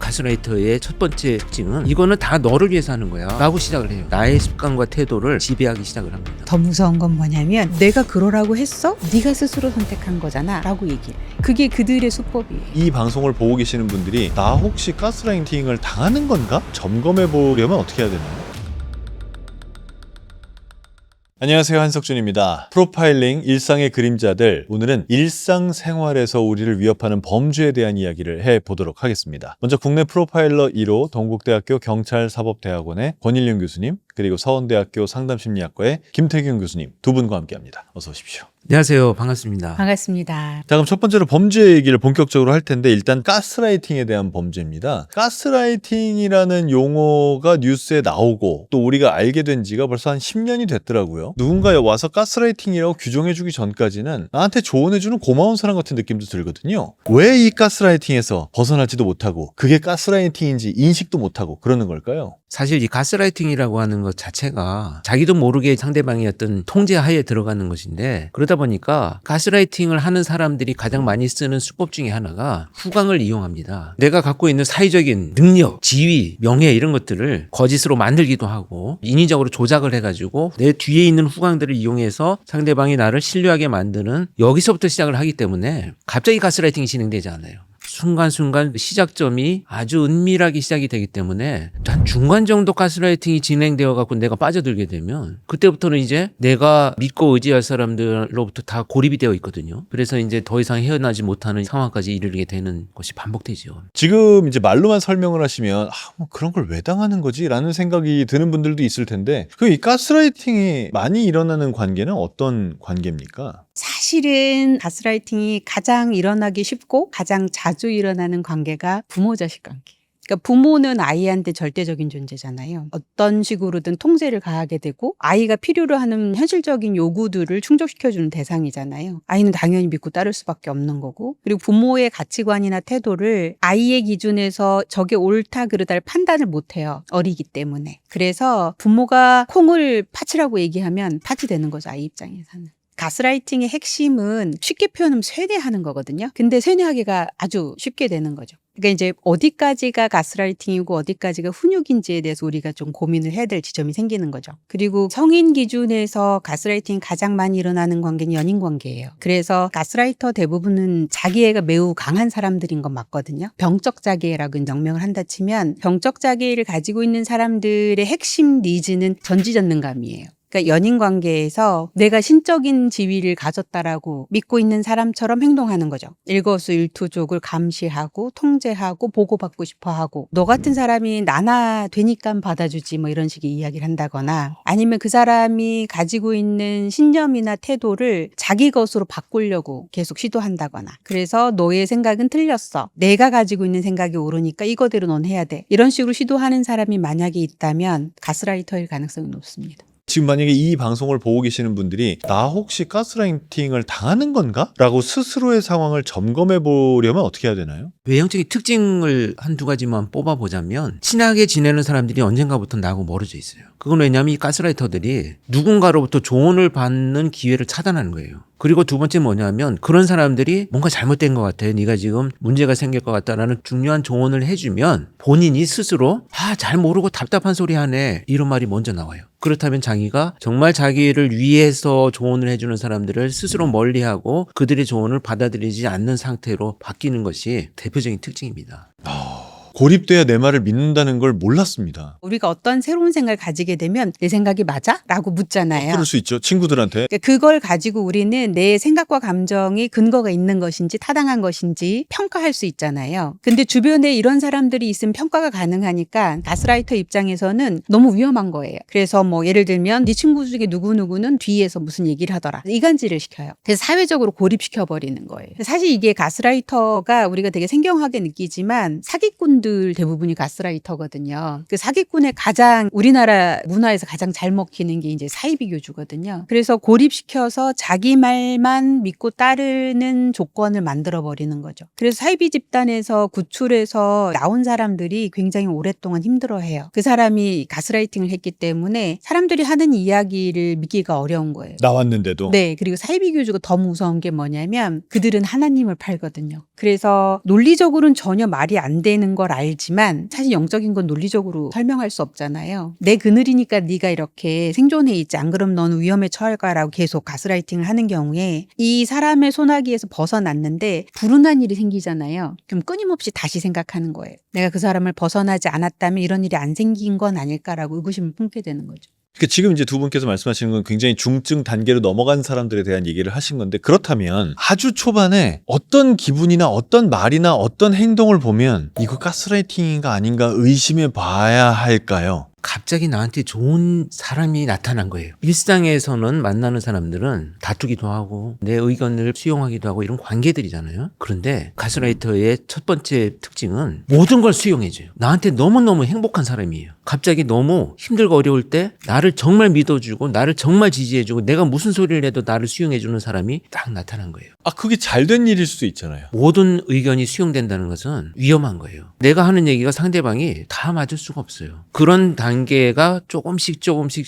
가스라이터의 첫 번째 특징은 이거는 다 너를 위해서 하는 거야 라고 시작을 해요. 나의 습관과 태도를 지배하기 시작을 합니다. 더 무서운 건 뭐냐면 내가 그러라고 했어? 네가 스스로 선택한 거잖아 라고 얘기해. 그게 그들의 수법이에요. 이 방송을 보고 계시는 분들이 나 혹시 가스라이팅을 당하는 건가? 점검해 보려면 어떻게 해야 되나요? 안녕하세요, 한석준입니다. 프로파일링 일상의 그림자들, 오늘은 일상생활에서 우리를 위협하는 범죄에 대한 이야기를 해보도록 하겠습니다. 먼저 국내 프로파일러 1호 동국대학교 경찰사법대학원의 권일용 교수님, 그리고 서원대학교 상담심리학과의 김태균 교수님 두 분과 함께합니다. 어서 오십시오. 안녕하세요. 반갑습니다. 반갑습니다. 자, 그럼 첫 번째로 범죄 얘기를 본격적으로 할 텐데, 일단 가스라이팅에 대한 범죄입니다. 가스라이팅이라는 용어가 뉴스에 나오고 또 우리가 알게 된 지가 벌써 한 10년이 됐더라고요. 누군가 와서 가스라이팅이라고 규정해주기 전까지는 나한테 조언해주는 고마운 사람 같은 느낌도 들거든요. 왜 이 가스라이팅에서 벗어나지도 못하고 그게 가스라이팅인지 인식도 못하고 그러는 걸까요? 사실 이 가스라이팅이라고 하는 것 자체가 자기도 모르게 상대방의 어떤 통제 하에 들어가는 것인데, 그러다 보니까 가스라이팅을 하는 사람들이 가장 많이 쓰는 수법 중에 하나가 후광을 이용합니다. 내가 갖고 있는 사회적인 능력, 지위, 명예 이런 것들을 거짓으로 만들기도 하고 인위적으로 조작을 해가지고 내 뒤에 있는 후광들을 이용해서 상대방이 나를 신뢰하게 만드는, 여기서부터 시작을 하기 때문에 갑자기 가스라이팅이 진행되지 않아요. 순간순간 시작점이 아주 은밀하게 시작이 되기 때문에 한 중간 정도 가스라이팅이 진행되어 갖고 내가 빠져들게 되면 그때부터는 이제 내가 믿고 의지할 사람들로부터 다 고립이 되어 있거든요. 그래서 이제 더 이상 헤어나지 못하는 상황까지 이르게 되는 것이 반복되죠. 지금 이제 말로만 설명을 하시면 뭐 그런 걸 왜 당하는 거지? 라는 생각이 드는 분들도 있을 텐데, 그 이 가스라이팅이 많이 일어나는 관계는 어떤 관계입니까? 사실은 가스라이팅이 가장 일어나기 쉽고 가장 자주 일어나는 관계가 부모-자식 관계. 그러니까 부모는 아이한테 절대적인 존재잖아요. 어떤 식으로든 통제를 가하게 되고 아이가 필요로 하는 현실적인 요구들을 충족시켜주는 대상이잖아요. 아이는 당연히 믿고 따를 수밖에 없는 거고, 그리고 부모의 가치관이나 태도를 아이의 기준에서 저게 옳다 그르다를 판단을 못해요. 어리기 때문에. 그래서 부모가 콩을 파치라고 얘기하면 파치되는 거죠, 아이 입장에서는. 가스라이팅의 핵심은 쉽게 표현하면 쇠뇌하는 거거든요. 근데 쇠뇌하기가 아주 쉽게 되는 거죠. 그러니까 이제 어디까지가 가스라이팅이고 어디까지가 훈육인지에 대해서 우리가 좀 고민을 해야 될 지점이 생기는 거죠. 그리고 성인 기준에서 가스라이팅이 가장 많이 일어나는 관계는 연인 관계예요. 그래서 가스라이터 대부분은 자기애가 매우 강한 사람들인 건 맞거든요. 병적 자기애라고 명명을 한다 치면, 병적 자기애를 가지고 있는 사람들의 핵심 니즈는 전지전능감이에요. 그러니까 연인 관계에서 내가 신적인 지위를 가졌다라고 믿고 있는 사람처럼 행동하는 거죠. 일거수일투족을 감시하고 통제하고 보고받고 싶어하고, 너 같은 사람이 나나 되니까 받아주지 뭐 이런 식의 이야기를 한다거나, 아니면 그 사람이 가지고 있는 신념이나 태도를 자기 것으로 바꾸려고 계속 시도한다거나, 그래서 너의 생각은 틀렸어, 내가 가지고 있는 생각이 옳으니까 이거대로 넌 해야 돼, 이런 식으로 시도하는 사람이 만약에 있다면 가스라이터일 가능성이 높습니다. 지금 만약에 이 방송을 보고 계시는 분들이 나 혹시 가스라이팅을 당하는 건가? 라고 스스로의 상황을 점검해 보려면 어떻게 해야 되나요? 외형적인 특징을 한두 가지만 뽑아보자면, 친하게 지내는 사람들이 언젠가부터 나하고 멀어져 있어요. 그건 왜냐하면 이 가스라이터들이 누군가로부터 조언을 받는 기회를 차단하는 거예요. 그리고 두 번째 뭐냐면, 그런 사람들이 뭔가 잘못된 것 같아, 네가 지금 문제가 생길 것 같다라는 중요한 조언을 해주면 본인이 스스로 잘 모르고 답답한 소리 하네, 이런 말이 먼저 나와요. 그렇다면 자기가 정말 자기를 위해서 조언을 해주는 사람들을 스스로 멀리하고 그들의 조언을 받아들이지 않는 상태로 바뀌는 것이 대표적인 특징입니다. 고립돼야 내 말을 믿는다는 걸 몰랐습니다. 우리가 어떤 새로운 생각을 가지게 되면 내 생각이 맞아? 라고 묻잖아요. 그럴 수 있죠. 친구들한테. 그러니까 그걸 가지고 우리는 내 생각과 감정이 근거가 있는 것인지 타당한 것인지 평가할 수 있잖아요. 근데 주변에 이런 사람들이 있으면 평가가 가능하니까 가스라이터 입장에서는 너무 위험한 거예요. 그래서 뭐 예를 들면 네 친구 중에 누구누구는 뒤에서 무슨 얘기를 하더라, 이간질을 시켜요. 그래서 사회적으로 고립시켜버리는 거예요. 사실 이게 가스라이터가 우리가 되게 생경하게 느끼지만 사기꾼들 대부분이 가스라이터거든요. 그 사기꾼의 가장 우리나라 문화에서 가장 잘 먹히는 게 이제 사이비교주거든요. 그래서 고립시켜서 자기 말만 믿고 따르는 조건을 만들어 버리는 거죠. 그래서 사이비 집단에서 구출해서 나온 사람들이 굉장히 오랫동안 힘들어해요. 그 사람이 가스라이팅을 했기 때문에 사람들이 하는 이야기를 믿기가 어려운 거예요. 나왔는데도. 네, 그리고 사이비교주가 더 무서운 게 뭐냐면 그들은 하나님을 팔거든요. 그래서 논리적으로는 전혀 말이 안 되는 걸 알지만 사실 영적인 건 논리적으로 설명할 수 없잖아요. 내 그늘이니까 네가 이렇게 생존해 있지, 안 그럼 넌 위험에 처할 거라고 계속 가스라이팅을 하는 경우에 이 사람의 소나기에서 벗어났는데 불운한 일이 생기잖아요. 그럼 끊임없이 다시 생각하는 거예요. 내가 그 사람을 벗어나지 않았다면 이런 일이 안 생긴 건 아닐까라고 의구심을 품게 되는 거죠. 그러니까 지금 이제 두 분께서 말씀하시는 건 굉장히 중증 단계로 넘어간 사람들에 대한 얘기를 하신 건데, 그렇다면 아주 초반에 어떤 기분이나 어떤 말이나 어떤 행동을 보면 이거 가스라이팅인가 아닌가 의심해 봐야 할까요? 갑자기 나한테 좋은 사람이 나타난 거예요. 일상에서는 만나는 사람들은 다투기도 하고 내 의견을 수용하기도 하고 이런 관계들이잖아요. 그런데 가스라이터의 첫 번째 특징은 모든 걸 수용해줘요. 나한테 너무너무 행복한 사람이에요. 갑자기 너무 힘들고 어려울 때 나를 정말 믿어주고 나를 정말 지지해주고 내가 무슨 소리를 해도 나를 수용해주는 사람이 딱 나타난 거예요. 아, 그게 잘 된 일일 수도 있잖아요. 모든 의견이 수용된다는 것은 위험한 거예요. 내가 하는 얘기가 상대방이 다 맞을 수가 없어요. 그런 단계가 조금씩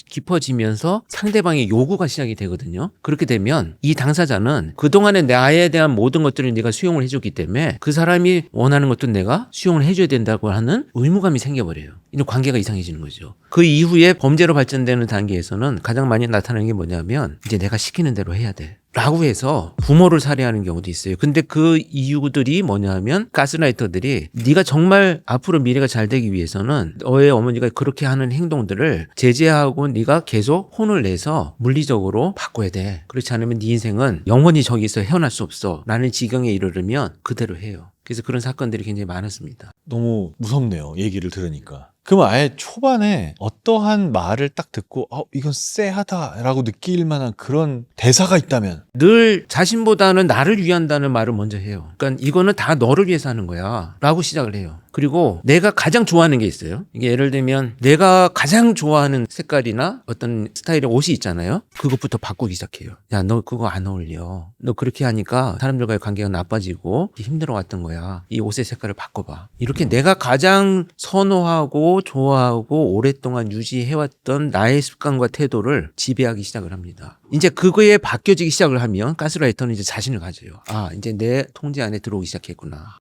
깊어지면서 상대방의 요구가 시작이 되거든요. 그렇게 되면 이 당사자는 그동안에 나에 대한 모든 것들을 네가 수용을 해줬기 때문에 그 사람이 원하는 것도 내가 수용을 해줘야 된다고 하는 의무감이 생겨버려요. 이런 관계가 이상해지는 거죠. 그 이후에 범죄로 발전되는 단계에서는 가장 많이 나타나는 게 뭐냐면 이제 내가 시키는 대로 해야 돼 라고 해서 부모를 살해하는 경우도 있어요. 근데 그 이유들이 뭐냐면 가스라이터들이 네가 정말 앞으로 미래가 잘 되기 위해서는 너의 어머니가 그렇게 하는 행동들을 제재하고 네가 계속 혼을 내서 물리적으로 바꿔야 돼. 그렇지 않으면 네 인생은 영원히 저기서 헤어날 수 없어 라는 지경에 이르르면 그대로 해요. 그래서 그런 사건들이 굉장히 많았습니다. 너무 무섭네요, 얘기를 들으니까. 그럼 아예 초반에 어떠한 말을 딱 듣고 이건 쎄하다라고 느낄 만한 그런 대사가 있다면? 늘 자신보다는 나를 위한다는 말을 먼저 해요. 그러니까 이거는 다 너를 위해서 하는 거야 라고 시작을 해요. 그리고 내가 가장 좋아하는 게 있어요. 이게 예를 들면 내가 가장 좋아하는 색깔이나 어떤 스타일의 옷이 있잖아요. 그것부터 바꾸기 시작해요. 야, 너 그거 안 어울려. 너 그렇게 하니까 사람들과의 관계가 나빠지고 힘들어왔던 거야. 이 옷의 색깔을 바꿔봐. 이렇게 내가 가장 선호하고 좋아하고 오랫동안 유지해왔던 나의 습관과 태도를 지배하기 시작을 합니다. 이제 그거에 바뀌어지기 시작을 하면 가스라이터는 이제 자신을 가져요. 아, 이제 내 통제 안에 들어오기 시작했구나.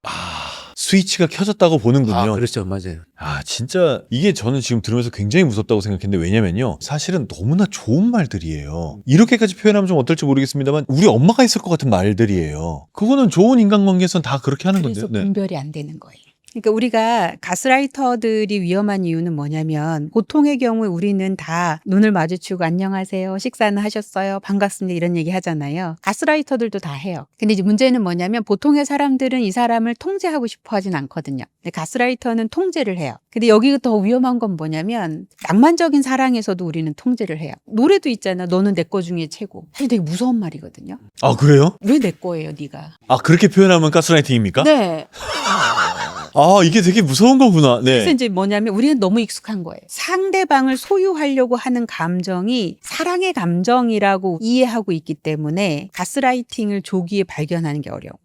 스위치가 켜졌다고 보는군요. 그렇죠. 맞아요. 진짜 이게 저는 지금 들으면서 굉장히 무섭다고 생각했는데, 왜냐면요, 사실은 너무나 좋은 말들이에요. 이렇게까지 표현하면 좀 어떨지 모르겠습니다만 우리 엄마가 있을 것 같은 말들이에요. 그거는 좋은 인간관계에선 다 그렇게 하는 그래서 건데요. 네. 분별이 안 되는 거예요. 그러니까 우리가 가스라이터들이 위험한 이유는 뭐냐면, 보통의 경우에 우리는 다 눈을 마주치고 안녕하세요, 식사는 하셨어요, 반갑습니다 이런 얘기 하잖아요. 가스라이터들도 다 해요. 근데 이제 문제는 뭐냐면 보통의 사람들은 이 사람을 통제하고 싶어 하진 않거든요. 근데 가스라이터는 통제를 해요. 근데 여기 더 위험한 건 뭐냐면 낭만적인 사랑에서도 우리는 통제를 해요. 노래도 있잖아. 너는 내 거 중에 최고. 사실 되게 무서운 말이거든요. 아, 그래요? 왜 내 거예요, 네가? 그렇게 표현하면 가스라이팅입니까? 네. 이게 되게 무서운 거구나. 네. 그래서 이제 뭐냐면 우리는 너무 익숙한 거예요. 상대방을 소유하려고 하는 감정이 사랑의 감정이라고 이해하고 있기 때문에 가스라이팅을 조기에 발견하는 게 어려워.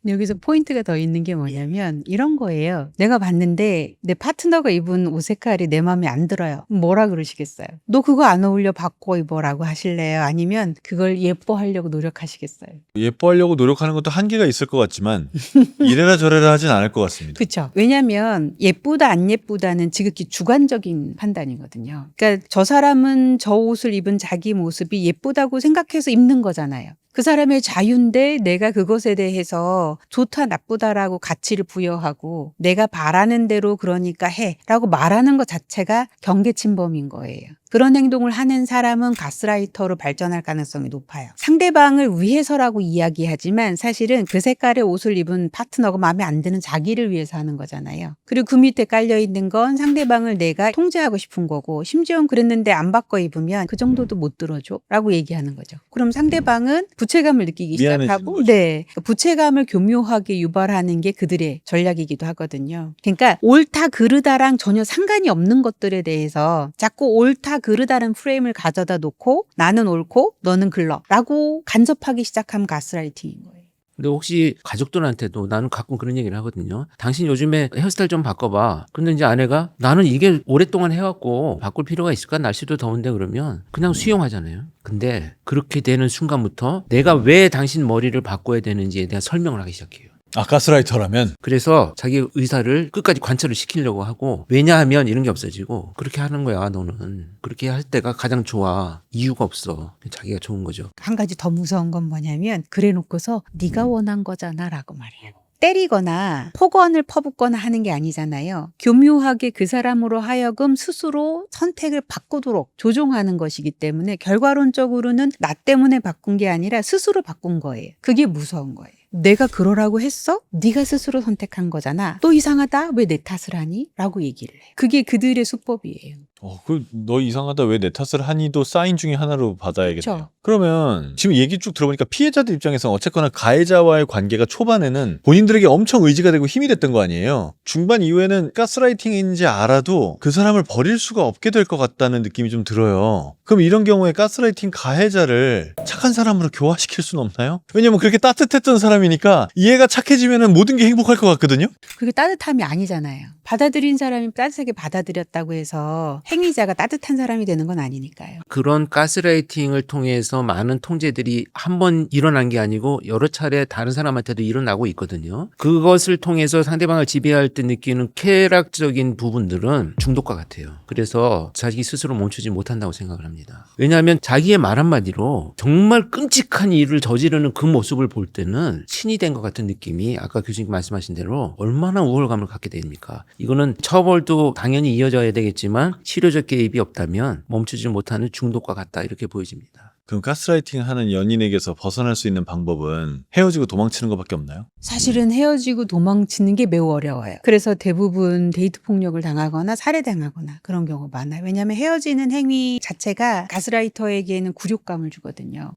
여기서 포인트가 더 있는 게 뭐냐면 이런 거예요. 내가 봤는데 내 파트너가 입은 옷 색깔이 내 마음에 안 들어요. 뭐라 그러시겠어요? 너 그거 안 어울려, 바꿔 입어라고 하실래요? 아니면 그걸 예뻐하려고 노력하시겠어요? 예뻐하려고 노력하는 것도 한계가 있을 것 같지만 이래라 저래라 하진 않을 것 같습니다. 그렇죠. 왜냐하면 예쁘다 안 예쁘다는 지극히 주관적인 판단이거든요. 그러니까 저 사람은 저 옷을 입은 자기 모습이 예쁘다고 생각해서 입는 거잖아요. 그 사람의 자유인데 내가 그것에 대해서 좋다 나쁘다라고 가치를 부여하고 내가 바라는 대로 그러니까 해라고 말하는 것 자체가 경계침범인 거예요. 그런 행동을 하는 사람은 가스라이터로 발전할 가능성이 높아요. 상대방을 위해서라고 이야기하지만 사실은 그 색깔의 옷을 입은 파트너가 마음에 안 드는 자기를 위해서 하는 거잖아요. 그리고 그 밑에 깔려있는 건 상대방을 내가 통제하고 싶은 거고, 심지어는 그랬는데 안 바꿔 입으면 그 정도도 못 들어줘 라고 얘기하는 거죠. 그럼 상대방은 부채감을 느끼기 시작하고, 부채감을 교묘하게 유발하는 게 그들의 전략이기도 하거든요. 그러니까 옳다 그르다랑 전혀 상관이 없는 것들에 대해서 자꾸 옳다 그르다는 프레임을 가져다 놓고 나는 옳고 너는 글러 라고 간접하기 시작하면 가스라이팅인 거예요. 근데 혹시 가족들한테도 나는 가끔 그런 얘기를 하거든요. 당신 요즘에 헤어스타일 좀 바꿔봐. 근데 이제 아내가 나는 이게 오랫동안 해왔고 바꿀 필요가 있을까? 날씨도 더운데 그러면 그냥 수용하잖아요. 근데 그렇게 되는 순간부터 내가 왜 당신 머리를 바꿔야 되는지에 대한 설명을 하기 시작해요. 아, 가스라이터라면? 그래서 자기 의사를 끝까지 관철을 시키려고 하고, 왜냐하면 이런 게 없어지고, 그렇게 하는 거야 너는. 그렇게 할 때가 가장 좋아. 이유가 없어. 자기가 좋은 거죠. 한 가지 더 무서운 건 뭐냐면 그래 놓고서 네가 원한 거잖아 라고 말해요. 때리거나 폭언을 퍼붓거나 하는 게 아니잖아요. 교묘하게 그 사람으로 하여금 스스로 선택을 바꾸도록 조종하는 것이기 때문에 결과론적으로는 나 때문에 바꾼 게 아니라 스스로 바꾼 거예요. 그게 무서운 거예요. 내가 그러라고 했어? 네가 스스로 선택한 거잖아. 또 이상하다? 왜 내 탓을 하니? 라고 얘기를 해. 그게 그들의 수법이에요. 너 이상하다 왜 내 탓을 하니도 사인 중에 하나로 받아야겠네요. 그쵸. 그러면 지금 얘기 쭉 들어보니까 피해자들 입장에서 어쨌거나 가해자와의 관계가 초반에는 본인들에게 엄청 의지가 되고 힘이 됐던 거 아니에요. 중반 이후에는 가스라이팅인지 알아도 그 사람을 버릴 수가 없게 될 것 같다는 느낌이 좀 들어요. 그럼 이런 경우에 가스라이팅 가해자를 착한 사람으로 교화시킬 수는 없나요? 왜냐면 그렇게 따뜻했던 사람이니까 이해가 착해지면 모든 게 행복할 것 같거든요. 그게 따뜻함이 아니잖아요. 받아들인 사람이 따뜻하게 받아들였다고 해서 행위자가 따뜻한 사람이 되는 건 아니니까요. 그런 가스라이팅을 통해서 많은 통제들이 한 번 일어난 게 아니고 여러 차례 다른 사람한테도 일어나고 있거든요. 그것을 통해서 상대방을 지배할 때 느끼는 쾌락적인 부분들은 중독과 같아요. 그래서 자기 스스로 멈추지 못한다고 생각을 합니다. 왜냐하면 자기의 말 한마디로 정말 끔찍한 일을 저지르는 그 모습을 볼 때는 신이 된 것 같은 느낌이 아까 교수님 말씀하신 대로 얼마나 우월감을 갖게 됩니까? 이거는 처벌도 당연히 이어져야 되겠지만 치료적 개입이 없다면 멈추지 못하는 중독과 같다 이렇게 보여집니다. 그럼 가스라이팅 하는 연인에게서 벗어날 수 있는 방법은 헤어지고 도망치는 것밖에 없나요? 사실은 헤어지고 도망치는 게 매우 어려워요. 그래서 대부분 데이트 폭력을 당하거나 살해당하거나 그런 경우가 많아요. 왜냐하면 헤어지는 행위 자체가 가스라이터에게는 굴욕감을 주거든요.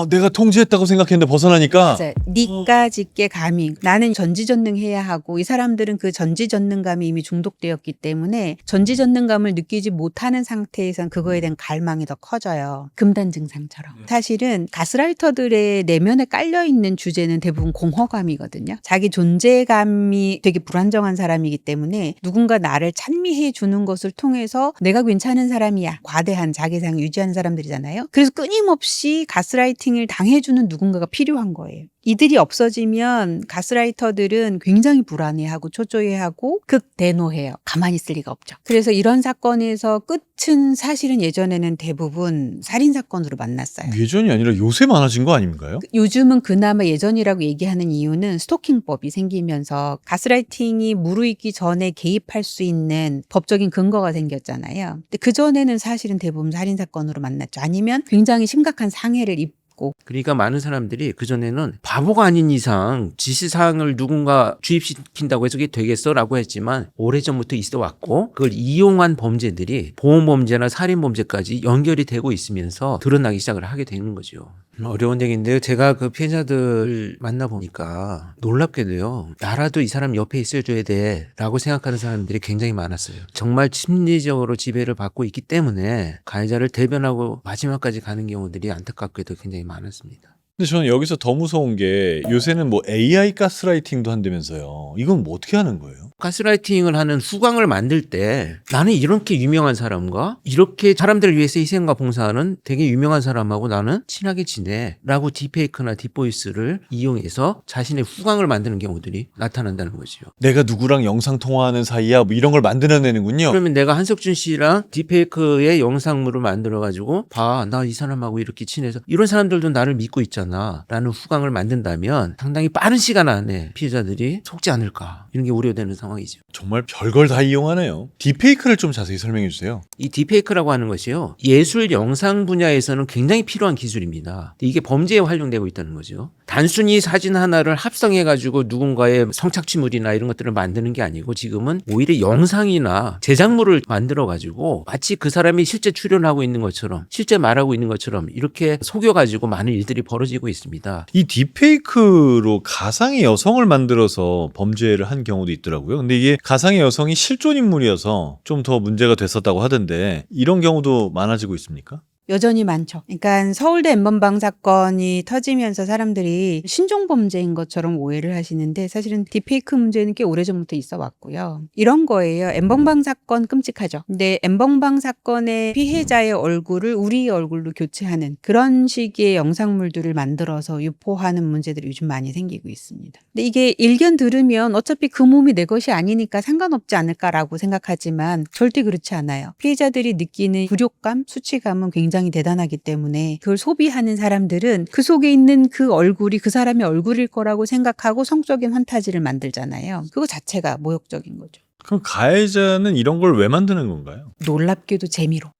내가 통제했다고 생각했는데 벗어나니까 맞아요. 니까짓게 감히 나는 전지전능해야 하고 이 사람들은 그 전지전능감이 이미 중독되었기 때문에 전지전능감을 느끼지 못하는 상태에선 그거에 대한 갈망이 더 커져요. 금단 증상처럼. 사실은 가스라이터들의 내면에 깔려있는 주제는 대부분 공허감이거든요. 자기 존재감이 되게 불안정한 사람이기 때문에 누군가 나를 찬미해 주는 것을 통해서 내가 괜찮은 사람이야. 과대한 자기상을 유지하는 사람들이잖아요. 그래서 끊임없이 가스라이팅을 당해주는 누군가가 필요한 거예요. 이들이 없어지면 가스라이터들은 굉장히 불안해하고 초조해하고 극대노해요. 가만히 있을 리가 없죠. 그래서 이런 사건에서 끝은 사실은 예전에는 대부분 살인사건으로 만났어요. 예전이 아니라 요새 많아진 거 아닌가요? 요즘은 그나마 예전이라고 얘기하는 이유는 스토킹법이 생기면서 가스라이팅이 무르익기 전에 개입할 수 있는 법적인 근거가 생겼잖아요. 근데 그전에는 사실은 대부분 살인사건으로 만났죠. 아니면 굉장히 심각한 상해를 입고 그러니까 많은 사람들이 그전에는 바보가 아닌 이상 지시사항을 누군가 주입시킨다고 해서 그게 되겠어라고 했지만 오래전부터 있어 왔고 그걸 이용한 범죄들이 보험범죄나 살인범죄까지 연결이 되고 있으면서 드러나기 시작을 하게 되는 거죠. 어려운 얘기인데요. 제가 그 피해자들 만나보니까 놀랍게도요. 나라도 이 사람 옆에 있어줘야 돼 라고 생각하는 사람들이 굉장히 많았어요. 정말 심리적으로 지배를 받고 있기 때문에 가해자를 대변하고 마지막까지 가는 경우들이 안타깝게도 굉장히 많았습니다. 근데 저는 여기서 더 무서운 게 요새는 뭐 AI 가스라이팅도 한다면서요. 이건 뭐 어떻게 하는 거예요? 가스라이팅을 하는 후광을 만들 때 나는 이렇게 유명한 사람과 이렇게 사람들을 위해서 희생과 봉사하는 되게 유명한 사람하고 나는 친하게 지내 라고 딥페이크나 딥보이스를 이용해서 자신의 후광을 만드는 경우들이 나타난다는 거죠. 내가 누구랑 영상 통화하는 사이야 뭐 이런 걸 만들어내는군요. 그러면 내가 한석준 씨랑 딥페이크의 영상물을 만들어가지고 봐, 나 이 사람하고 이렇게 친해서 이런 사람들도 나를 믿고 있잖아 라는 후광을 만든다면 상당히 빠른 시간 안에 피해자들이 속지 않을까 이런 게 우려되는 상황이죠. 정말 별걸 다 이용하네요. 딥페이크를 좀 자세히 설명해 주세요. 이 딥페이크라고 하는 것이요. 예술 영상 분야에서는 굉장히 필요한 기술입니다. 이게 범죄에 활용되고 있다는 거죠. 단순히 사진 하나를 합성해가지고 누군가의 성착취물이나 이런 것들을 만드는 게 아니고 지금은 오히려 영상이나 제작물을 만들어가지고 마치 그 사람이 실제 출연하고 있는 것처럼 실제 말하고 있는 것처럼 이렇게 속여가지고 많은 일들이 벌어지고 있습니다. 이 딥페이크로 가상의 여성을 만들어서 범죄를 한 경우도 있더라고요. 근데 이게 가상의 여성이 실존 인물이어서 좀 더 문제가 됐었다고 하던데 이런 경우도 많아지고 있습니까? 여전히 많죠. 그러니까 서울대 N번방 사건이 터지면서 사람들이 신종범죄인 것처럼 오해를 하시는데 사실은 딥페이크 문제는 꽤 오래전부터 있어 왔고요. 이런 거예요. N번방 사건 끔찍하죠. 근데 N번방 사건의 피해자의 얼굴을 우리의 얼굴로 교체하는 그런 식의 영상물들을 만들어서 유포하는 문제들이 요즘 많이 생기고 있습니다. 근데 이게 일견 들으면 어차피 그 몸이 내 것이 아니니까 상관없지 않을까라고 생각하지만 절대 그렇지 않아요. 피해자들이 느끼는 굴욕감, 수치감은 굉장히 대단하기 때문에 그걸 소비하는 사람들은 그 속에 있는 그 얼굴이 그 사람의 얼굴일 거라고 생각하고 성적인 환타지를 만들잖아요. 그거 자체가 모욕적인 거죠. 그럼 가해자는 이런 걸 왜 만드는 건가요? 놀랍게도 재미로.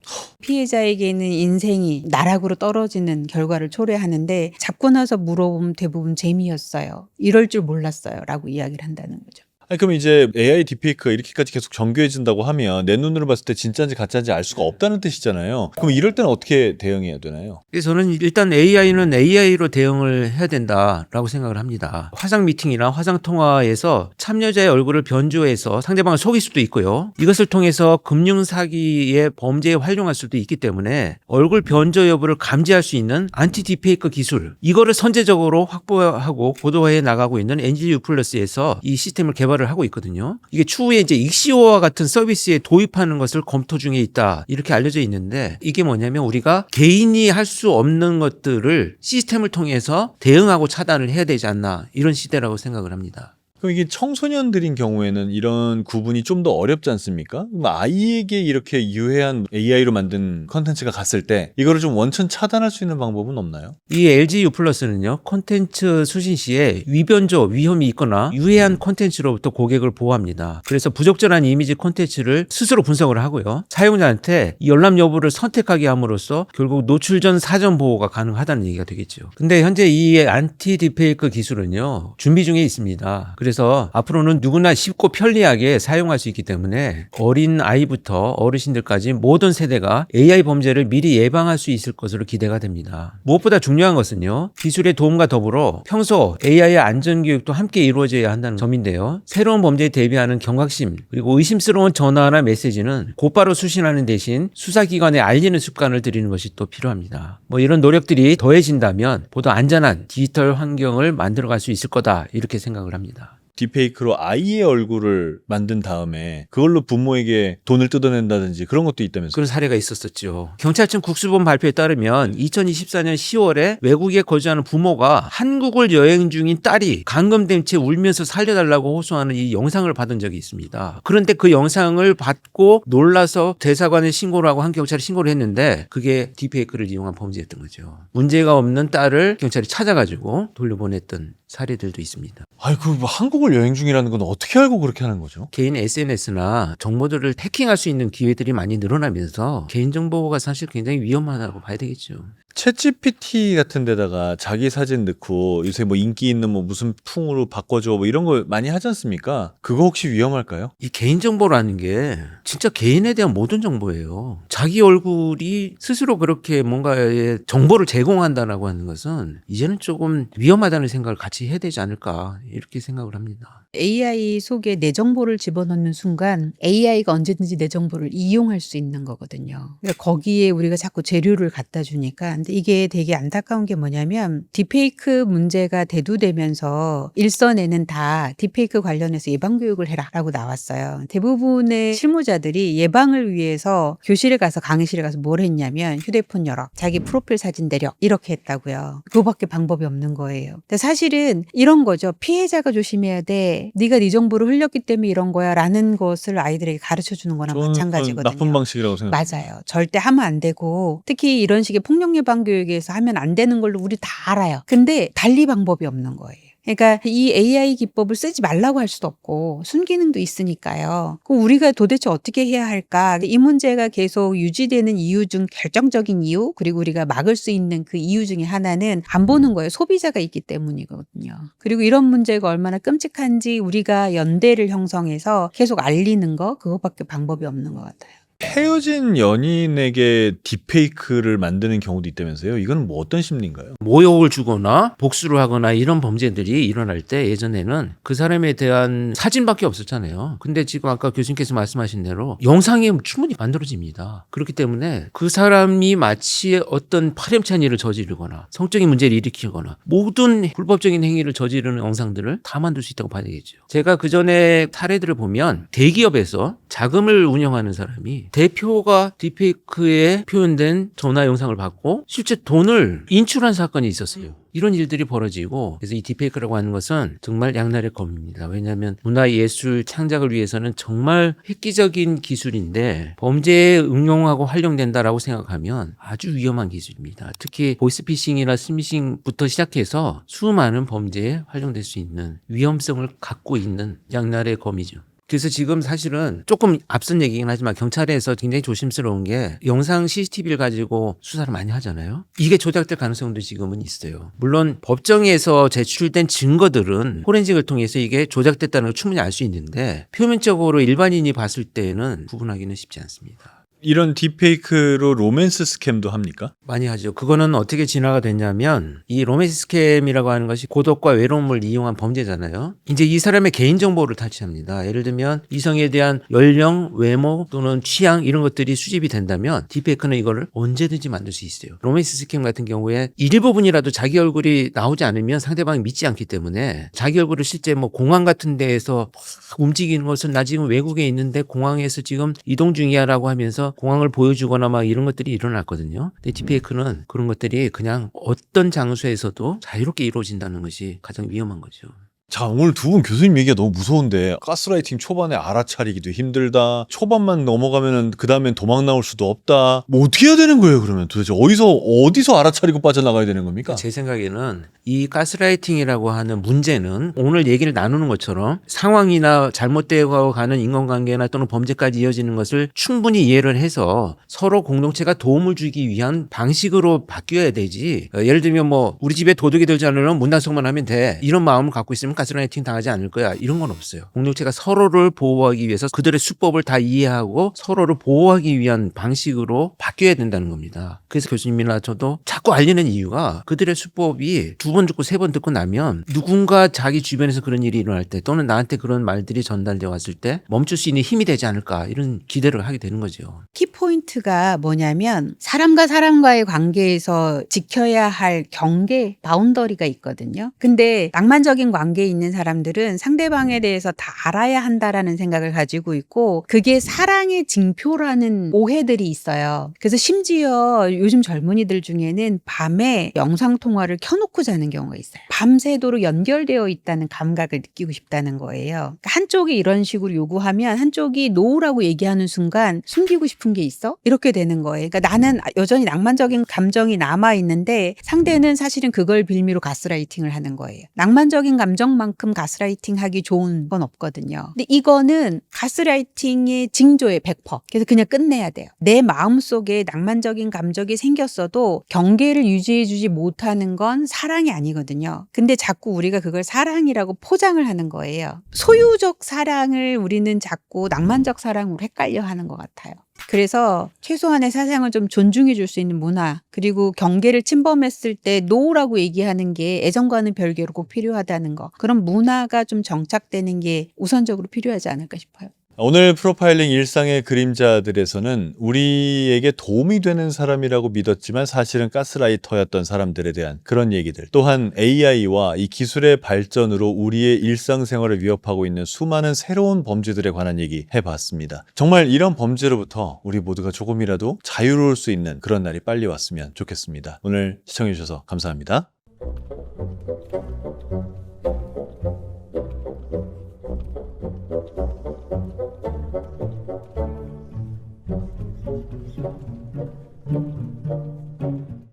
피해자에게는 인생이 나락으로 떨어지는 결과를 초래하는데 잡고 나서 물어보면 대부분 재미였어요. 이럴 줄 몰랐어요. 라고 이야기를 한다는 거죠. 아니, 그럼 이제 AI 딥페이크가 이렇게까지 계속 정교해진다고 하면 내 눈으로 봤을 때 진짜인지 가짜인지 알 수가 없다는 뜻이잖아요. 그럼 이럴 때는 어떻게 대응해야 되나요? 그래서 저는 일단 AI는 AI로 대응을 해야 된다라고 생각을 합니다. 화상 미팅이나 화상 통화에서 참여자의 얼굴을 변조해서 상대방을 속일 수도 있고요. 이것을 통해서 금융 사기의 범죄에 활용할 수도 있기 때문에 얼굴 변조 여부를 감지할 수 있는 안티 딥페이크 기술, 이거를 선제적으로 확보하고 고도화해 나가고 있는 NGU 플러스에서 이 시스템을 개발을 하고 있거든요. 이게 추후에 이제 익시오와 같은 서비스에 도입하는 것을 검토 중에 있다, 이렇게 알려져 있는데, 이게 뭐냐면 우리가 개인이 할 수 없는 것들을 시스템을 통해서 대응하고 차단을 해야 되지 않나, 이런 시대라고 생각을 합니다. 그럼 이게 청소년들인 경우에는 이런 구분이 좀 더 어렵지 않습니까? 그럼 아이에게 이렇게 유해한 AI로 만든 컨텐츠가 갔을 때 이거를 좀 원천 차단할 수 있는 방법은 없나요? 이 LG U+는요, 콘텐츠 수신 시에 위변조 위험이 있거나 유해한 콘텐츠로부터 고객을 보호합니다. 그래서 부적절한 이미지 콘텐츠를 스스로 분석을 하고요, 사용자한테 열람 여부를 선택하게 함으로써 결국 노출 전 사전 보호가 가능하다는 얘기가 되겠죠. 근데 현재 이 안티 딥페이크 기술은요, 준비 중에 있습니다. 그래서 앞으로는 누구나 쉽고 편리하게 사용할 수 있기 때문에 어린 아이부터 어르신들까지 모든 세대가 AI 범죄를 미리 예방할 수 있을 것으로 기대가 됩니다. 무엇보다 중요한 것은요, 기술의 도움과 더불어 평소 AI의 안전교육도 함께 이루어져야 한다는 점인데요. 새로운 범죄에 대비하는 경각심, 그리고 의심스러운 전화나 메시지는 곧바로 수신하는 대신 수사기관에 알리는 습관을 들이는 것이 또 필요합니다. 이런 노력들이 더해진다면 보다 안전한 디지털 환경을 만들어갈 수 있을 거다, 이렇게 생각을 합니다. 딥페이크로 아이의 얼굴을 만든 다음에 그걸로 부모에게 돈을 뜯어낸다든지 그런 것도 있다면서요? 그런 사례가 있었었죠. 경찰청 국수본 발표에 따르면 2024년 10월에 외국에 거주하는 부모가 한국을 여행 중인 딸이 감금된 채 울면서 살려달라고 호소하는 이 영상을 받은 적이 있습니다. 그런데 그 영상을 받고 놀라서 대사관에 신고를 하고 한 경찰이 신고를 했는데 그게 딥페이크를 이용한 범죄였던 거죠. 문제가 없는 딸을 경찰이 찾아가지고 돌려보냈던 사례들도 있습니다. 아이, 한국을 여행 중이라는 건 어떻게 알고 그렇게 하는 거죠? 개인 SNS나 정보들을 해킹할 수 있는 기회들이 많이 늘어나면서 개인정보가 사실 굉장히 위험하다고 봐야 되겠죠. 챗GPT 같은 데다가 자기 사진 넣고 요새 인기 있는 무슨 풍으로 바꿔줘 이런 거 많이 하지 않습니까? 그거 혹시 위험할까요? 이 개인정보라는 게 진짜 개인에 대한 모든 정보예요. 자기 얼굴이 스스로 그렇게 뭔가의 정보를 제공한다라고 하는 것은 이제는 조금 위험하다는 생각을 같이 해야 되지 않을까, 이렇게 생각을 합니다. AI 속에 내 정보를 집어넣는 순간 AI가 언제든지 내 정보를 이용할 수 있는 거거든요. 그러니까 거기에 우리가 자꾸 재료를 갖다 주니까. 근데 이게 되게 안타까운 게 뭐냐면 딥페이크 문제가 대두되면서 일선에는 다 딥페이크 관련해서 예방교육을 해라 라고 나왔어요. 대부분의 실무자들이 예방을 위해서 교실에 가서 강의실에 가서 뭘 했냐면 휴대폰 열어, 자기 프로필 사진 내려, 이렇게 했다고요. 그거밖에 방법이 없는 거예요. 근데 사실은 이런 거죠. 피해자가 조심해야 돼. 네가 네 정보를 흘렸기 때문에 이런 거야 라는 것을 아이들에게 가르쳐주는 거랑 마찬가지거든요. 나쁜 방식이라고 생각합니다. 맞아요. 절대 하면 안 되고 특히 이런 식의 폭력 예방 교육에서 하면 안 되는 걸로 우리 다 알아요. 근데 달리 방법이 없는 거예요. 그러니까 이 AI 기법을 쓰지 말라고 할 수도 없고 순기능도 있으니까요. 그럼 우리가 도대체 어떻게 해야 할까? 이 문제가 계속 유지되는 이유 중 결정적인 이유, 그리고 우리가 막을 수 있는 그 이유 중에 하나는 안 보는 거예요. 소비자가 있기 때문이거든요. 그리고 이런 문제가 얼마나 끔찍한지 우리가 연대를 형성해서 계속 알리는 거, 그거밖에 방법이 없는 것 같아요. 헤어진 연인에게 딥페이크를 만드는 경우도 있다면서요? 이건 뭐 어떤 심리인가요? 모욕을 주거나 복수를 하거나 이런 범죄들이 일어날 때 예전에는 그 사람에 대한 사진밖에 없었잖아요. 근데 지금 아까 교수님께서 말씀하신 대로 영상이 충분히 만들어집니다. 그렇기 때문에 그 사람이 마치 어떤 파렴치한 일을 저지르거나 성적인 문제를 일으키거나 모든 불법적인 행위를 저지르는 영상들을 다 만들 수 있다고 봐야 되겠죠. 제가 그 전에 사례들을 보면 대기업에서 자금을 운영하는 사람이 대표가 딥페이크에 표현된 전화 영상을 받고 실제 돈을 인출한 사건이 있었어요. 이런 일들이 벌어지고 그래서 이 딥페이크라고 하는 것은 정말 양날의 검입니다. 왜냐하면 문화예술 창작을 위해서는 정말 획기적인 기술인데 범죄에 응용하고 활용된다라고 생각하면 아주 위험한 기술입니다. 특히 보이스피싱이나 스미싱부터 시작해서 수많은 범죄에 활용될 수 있는 위험성을 갖고 있는 양날의 검이죠. 그래서 지금 사실은 조금 앞선 얘기긴 하지만 경찰에서 굉장히 조심스러운 게 영상 CCTV를 가지고 수사를 많이 하잖아요. 이게 조작될 가능성도 지금은 있어요. 물론 법정에서 제출된 증거들은 포렌식을 통해서 이게 조작됐다는 걸 충분히 알 수 있는데 표면적으로 일반인이 봤을 때는 구분하기는 쉽지 않습니다. 이런 딥페이크로 로맨스 스캠도 합니까? 많이 하죠. 그거는 어떻게 진화가 됐냐면 이 로맨스 스캠이라고 하는 것이 고독과 외로움을 이용한 범죄잖아요. 이제 이 사람의 개인정보를 탈취합니다. 예를 들면 이성에 대한 연령, 외모 또는 취향 이런 것들이 수집이 된다면 딥페이크는 이거를 언제든지 만들 수 있어요. 로맨스 스캠 같은 경우에 일부분이라도 자기 얼굴이 나오지 않으면 상대방이 믿지 않기 때문에 자기 얼굴을 실제 뭐 공항 같은 데에서 막 움직이는 것을 나 지금 외국에 있는데 공항에서 지금 이동 중이야 라고 하면서 공항을 보여주거나 막 이런 것들이 일어났거든요. 근데 딥페이크는 그런 것들이 그냥 어떤 장소에서도 자유롭게 이루어진다는 것이 가장 위험한 거죠. 자, 오늘 두 분 교수님 얘기가 너무 무서운데 가스라이팅 초반에 알아차리기도 힘들다. 초반만 넘어가면은 그 다음엔 도망 나올 수도 없다. 뭐 어떻게 해야 되는 거예요, 그러면? 도대체 어디서 알아차리고 빠져나가야 되는 겁니까? 제 생각에는 이 가스라이팅이라고 하는 문제는 오늘 얘기를 나누는 것처럼 상황이나 잘못되어 가는 인간관계나 또는 범죄까지 이어지는 것을 충분히 이해를 해서 서로 공동체가 도움을 주기 위한 방식으로 바뀌어야 되지. 예를 들면 뭐 우리 집에 도둑이 들지 않으면 문단속만 하면 돼. 이런 마음을 갖고 있으면 가스라이팅 당하지 않을 거야. 이런 건 없어요. 공동체가 서로를 보호하기 위해서 그들의 수법을 다 이해하고 서로를 보호하기 위한 방식으로 바뀌어야 된다는 겁니다. 그래서 교수님이나 저도 자꾸 알리는 이유가 그들의 수법이 두 번 듣고 세 번 듣고 나면 누군가 자기 주변에서 그런 일이 일어날 때 또는 나한테 그런 말들이 전달되어 왔을 때 멈출 수 있는 힘이 되지 않을까 이런 기대를 하게 되는 거죠. 키포인트가 뭐냐면 사람과 사람과의 관계에서 지켜야 할 경계, 바운더리가 있거든요. 근데 낭만적인 관계에 있는 사람들은 상대방에 대해서 다 알아야 한다라는 생각을 가지고 있고 그게 사랑의 징표라는 오해들이 있어요. 그래서 심지어 요즘 젊은이들 중에는 밤에 영상통화를 켜놓고 자는 경우가 있어요. 밤새도록 연결되어 있다는 감각을 느끼고 싶다는 거예요. 그러니까 한쪽이 이런 식으로 요구하면 한쪽이 노라고 얘기하는 순간 숨기고 싶은 게 있어? 이렇게 되는 거예요. 그러니까 나는 여전히 낭만적인 감정이 남아있는데 상대는 사실은 그걸 빌미로 가스라이팅을 하는 거예요. 낭만적인 감정만큼 가스라이팅 하기 좋은 건 없거든요. 근데 이거는 가스라이팅의 징조의 100%. 그래서 그냥 끝내야 돼요. 내 마음속에 낭만적인 감정이 생겼어도 경계를 유지해주지 못하는 건 사랑이 아니거든요. 근데 자꾸 우리가 그걸 사랑이라고 포장을 하는 거예요. 소유적 사랑을 우리는 자꾸 낭만적 사랑으로 헷갈려 하는 것 같아요. 그래서 최소한의 사상을 좀 존중해 줄 수 있는 문화, 그리고 경계를 침범했을 때 노라고 얘기하는 게 애정과는 별개로 꼭 필요하다는 거, 그런 문화가 좀 정착되는 게 우선적으로 필요하지 않을까 싶어요. 오늘 프로파일링 일상의 그림자들에서는 우리에게 도움이 되는 사람이라고 믿었지만 사실은 가스라이터였던 사람들에 대한 그런 얘기들, 또한 AI와 이 기술의 발전으로 우리의 일상생활을 위협하고 있는 수많은 새로운 범죄들에 관한 얘기 해봤습니다. 정말 이런 범죄로부터 우리 모두가 조금이라도 자유로울 수 있는 그런 날이 빨리 왔으면 좋겠습니다. 오늘 시청해주셔서 감사합니다.